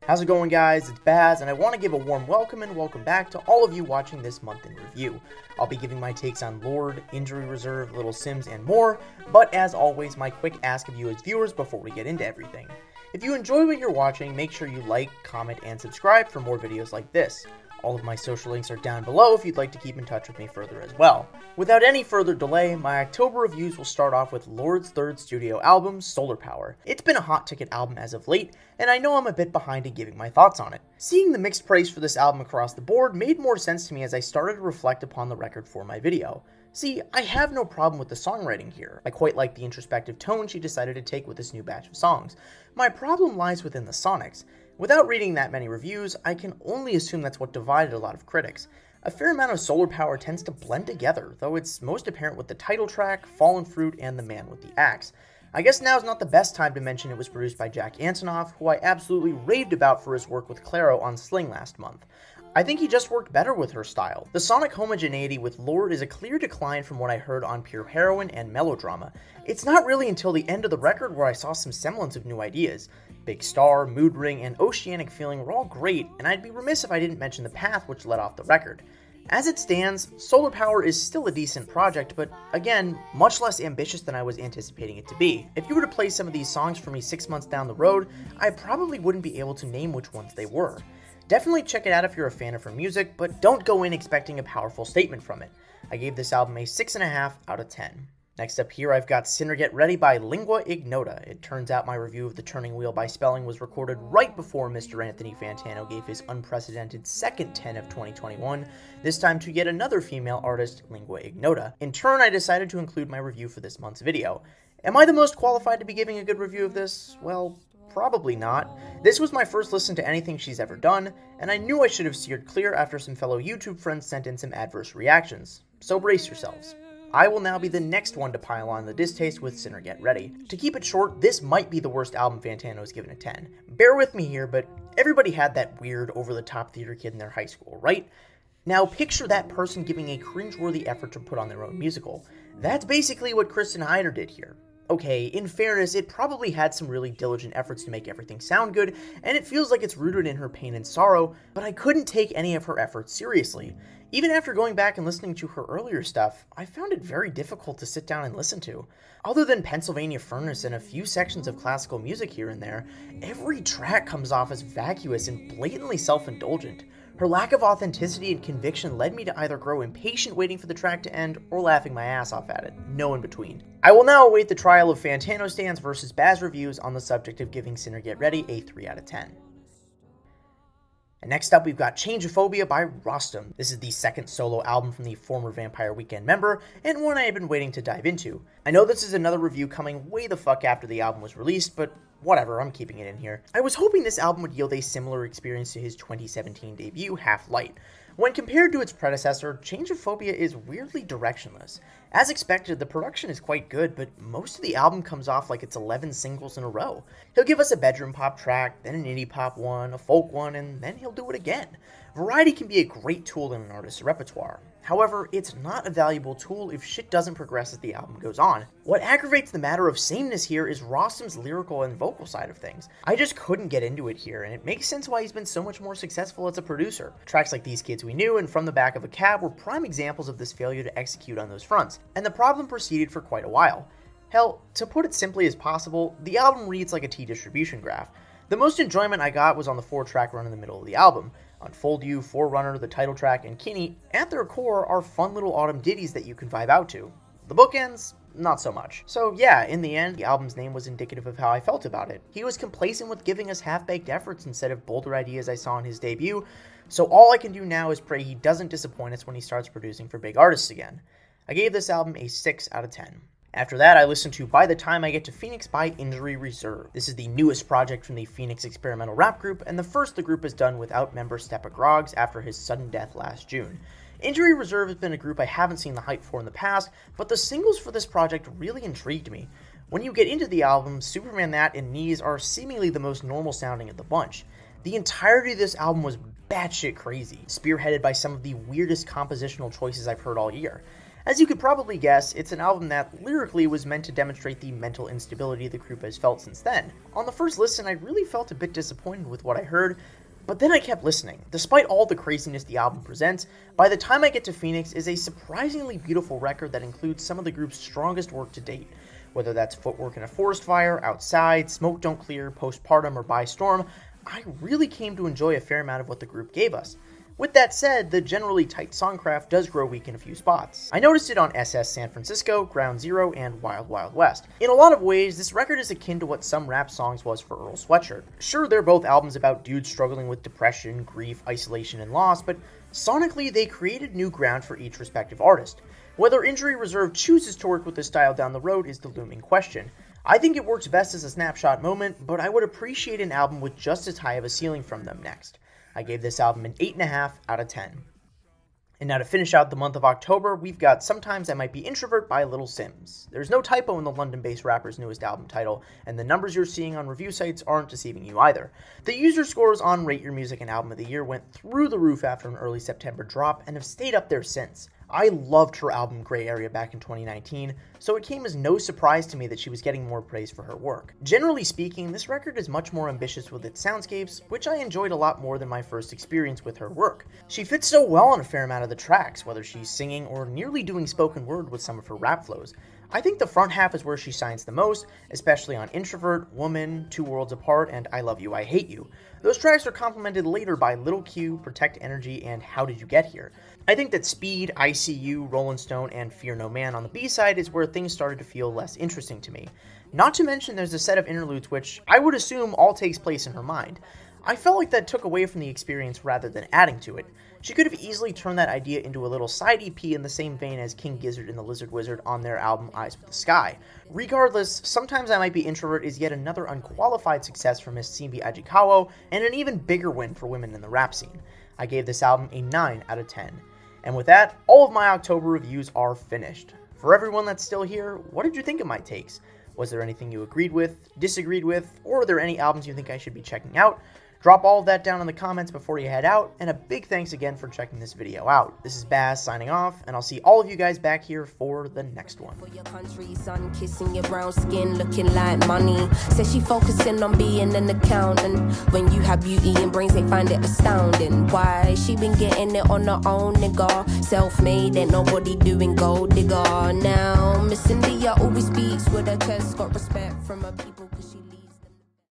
How's it going, guys? It's Bazz, and I want to give a warm welcome and welcome back to all of you watching this month in review. I'll be giving my takes on Lorde, Injury Reserve, Little Simz, and more, but as always, my quick ask of you as viewers before we get into everything. If you enjoy what you're watching, make sure you like, comment, and subscribe for more videos like this. All of my social links are down below if you'd like to keep in touch with me further as well. Without any further delay, my October reviews will start off with Lorde's third studio album, Solar Power. It's been a hot ticket album as of late, and I know I'm a bit behind in giving my thoughts on it. Seeing the mixed praise for this album across the board made more sense to me as I started to reflect upon the record for my video. See, I have no problem with the songwriting here. I quite like the introspective tone she decided to take with this new batch of songs. My problem lies within the sonics. Without reading that many reviews, I can only assume that's what divided a lot of critics. A fair amount of Solar Power tends to blend together, though it's most apparent with the title track, Fallen Fruit, and The Man with the Axe. I guess now's not the best time to mention it was produced by Jack Antonoff, who I absolutely raved about for his work with Clairo on Sling last month. I think he just worked better with her style. The sonic homogeneity with Lorde is a clear decline from what I heard on Pure Heroine and Melodrama. It's not really until the end of the record where I saw some semblance of new ideas. Big Star, Mood Ring, and Oceanic Feeling were all great, and I'd be remiss if I didn't mention The Path, which led off the record. As it stands, Solar Power is still a decent project, but again, much less ambitious than I was anticipating it to be. If you were to play some of these songs for me 6 months down the road, I probably wouldn't be able to name which ones they were. Definitely check it out if you're a fan of her music, but don't go in expecting a powerful statement from it. I gave this album a 6.5 out of 10. Next up here, I've got Sinner Get Ready by Lingua Ignota. It turns out my review of The Turning Wheel by Spelling was recorded right before Mr. Anthony Fantano gave his unprecedented second 10 of 2021, this time to yet another female artist, Lingua Ignota. In turn, I decided to include my review for this month's video. Am I the most qualified to be giving a good review of this? Well, probably not. This was my first listen to anything she's ever done, and I knew I should have steered clear after some fellow YouTube friends sent in some adverse reactions. So brace yourselves. I will now be the next one to pile on the distaste with Sinner Get Ready. To keep it short, this might be the worst album Fantano has given a 10. Bear with me here, but everybody had that weird, over-the-top theater kid in their high school, right? Now picture that person giving a cringeworthy effort to put on their own musical. That's basically what Kristen Heider did here. Okay, in fairness, it probably had some really diligent efforts to make everything sound good, and it feels like it's rooted in her pain and sorrow, but I couldn't take any of her efforts seriously. Even after going back and listening to her earlier stuff, I found it very difficult to sit down and listen to. Other than Pennsylvania Furnace and a few sections of classical music here and there, every track comes off as vacuous and blatantly self-indulgent. Her lack of authenticity and conviction led me to either grow impatient waiting for the track to end, or laughing my ass off at it. No in between. I will now await the trial of Fantano stands versus Bazz reviews on the subject of giving Sinner Get Ready a 3 out of 10. And next up, we've got Changephobia by Rostam. This is the second solo album from the former Vampire Weekend member, and one I have been waiting to dive into. I know this is another review coming way the fuck after the album was released, but whatever, I'm keeping it in here. I was hoping this album would yield a similar experience to his 2017 debut, Half Light. When compared to its predecessor, Changephobia is weirdly directionless. As expected, the production is quite good, but most of the album comes off like it's 11 singles in a row. He'll give us a bedroom pop track, then an indie pop one, a folk one, and then he'll do it again. Variety can be a great tool in an artist's repertoire. However, it's not a valuable tool if shit doesn't progress as the album goes on. What aggravates the matter of sameness here is Rostam's lyrical and vocal side of things. I just couldn't get into it here, and it makes sense why he's been so much more successful as a producer. Tracks like These Kids We Knew and From the Back of a Cab were prime examples of this failure to execute on those fronts, and the problem proceeded for quite a while. Hell, to put it simply as possible, the album reads like a T-distribution graph. The most enjoyment I got was on the 4-track run in the middle of the album. Unfold You, Forerunner, the title track, and Kinney, at their core, are fun little autumn ditties that you can vibe out to. The bookends, not so much. So yeah, in the end, the album's name was indicative of how I felt about it. He was complacent with giving us half-baked efforts instead of bolder ideas I saw in his debut, so all I can do now is pray he doesn't disappoint us when he starts producing for big artists again. I gave this album a 6 out of 10. After that, I listened to By the Time I Get to Phoenix by Injury Reserve. This is the newest project from the Phoenix experimental rap group, and the first the group has done without member Stepa Groggs after his sudden death last June. Injury Reserve has been a group I haven't seen the hype for in the past, but the singles for this project really intrigued me. When you get into the album, Superman That and Knees are seemingly the most normal sounding of the bunch. The entirety of this album was batshit crazy, spearheaded by some of the weirdest compositional choices I've heard all year. As you could probably guess, it's an album that lyrically was meant to demonstrate the mental instability the group has felt since then. On the first listen, I really felt a bit disappointed with what I heard, but then I kept listening. Despite all the craziness the album presents, By the Time I Get to Phoenix is a surprisingly beautiful record that includes some of the group's strongest work to date. Whether that's Footwork in a Forest Fire, Outside, Smoke Don't Clear, Postpartum, or By Storm, I really came to enjoy a fair amount of what the group gave us. With that said, the generally tight songcraft does grow weak in a few spots. I noticed it on SS San Francisco, Ground Zero, and Wild Wild West. In a lot of ways, this record is akin to what Some Rap Songs was for Earl Sweatshirt. Sure, they're both albums about dudes struggling with depression, grief, isolation, and loss, but sonically they created new ground for each respective artist. Whether Injury Reserve chooses to work with this style down the road is the looming question. I think it works best as a snapshot moment, but I would appreciate an album with just as high of a ceiling from them next. I gave this album an 8.5 out of 10. And now to finish out the month of October, we've got Sometimes I Might Be Introvert by Little Simz. There's no typo in the London-based rapper's newest album title, and the numbers you're seeing on review sites aren't deceiving you either. The user scores on Rate Your Music and Album of the Year went through the roof after an early September drop and have stayed up there since. I loved her album Gray Area back in 2019, so it came as no surprise to me that she was getting more praise for her work. Generally speaking, this record is much more ambitious with its soundscapes, which I enjoyed a lot more than my first experience with her work. She fits so well on a fair amount of the tracks, whether she's singing or nearly doing spoken word with some of her rap flows. I think the front half is where she shines the most, especially on Introvert, Woman, 2 Worlds Apart, and I Love You, I Hate You. Those tracks are complemented later by Little Q, Protect Energy, and How Did You Get Here. I think that Speed, ICU, Rollin' Stone, and Fear No Man on the B-side is where things started to feel less interesting to me. Not to mention there's a set of interludes which I would assume all takes place in her mind. I felt like that took away from the experience rather than adding to it. She could have easily turned that idea into a little side EP in the same vein as King Gizzard and the Lizard Wizard on their album Eyes with the Sky. Regardless, Sometimes I Might Be Introvert is yet another unqualified success for Miss Simbi Ajikawa, and an even bigger win for women in the rap scene. I gave this album a 9 out of 10. And with that, all of my October reviews are finished. For everyone that's still here, what did you think of my takes? Was there anything you agreed with, disagreed with, or are there any albums you think I should be checking out? Drop all of that down in the comments before you head out, and a big thanks again for checking this video out. This is Bazz signing off, and I'll see all of you guys back here for the next one. For your country, son, kissing your brown skin, looking like money. Says she focusing on being an accountant. When you have beauty and brains, they find it astounding. Why? She been getting it on her own, nigga. Self-made, ain't nobody doing gold digger. Now, Miss India always speaks with her chest, got respect from her people.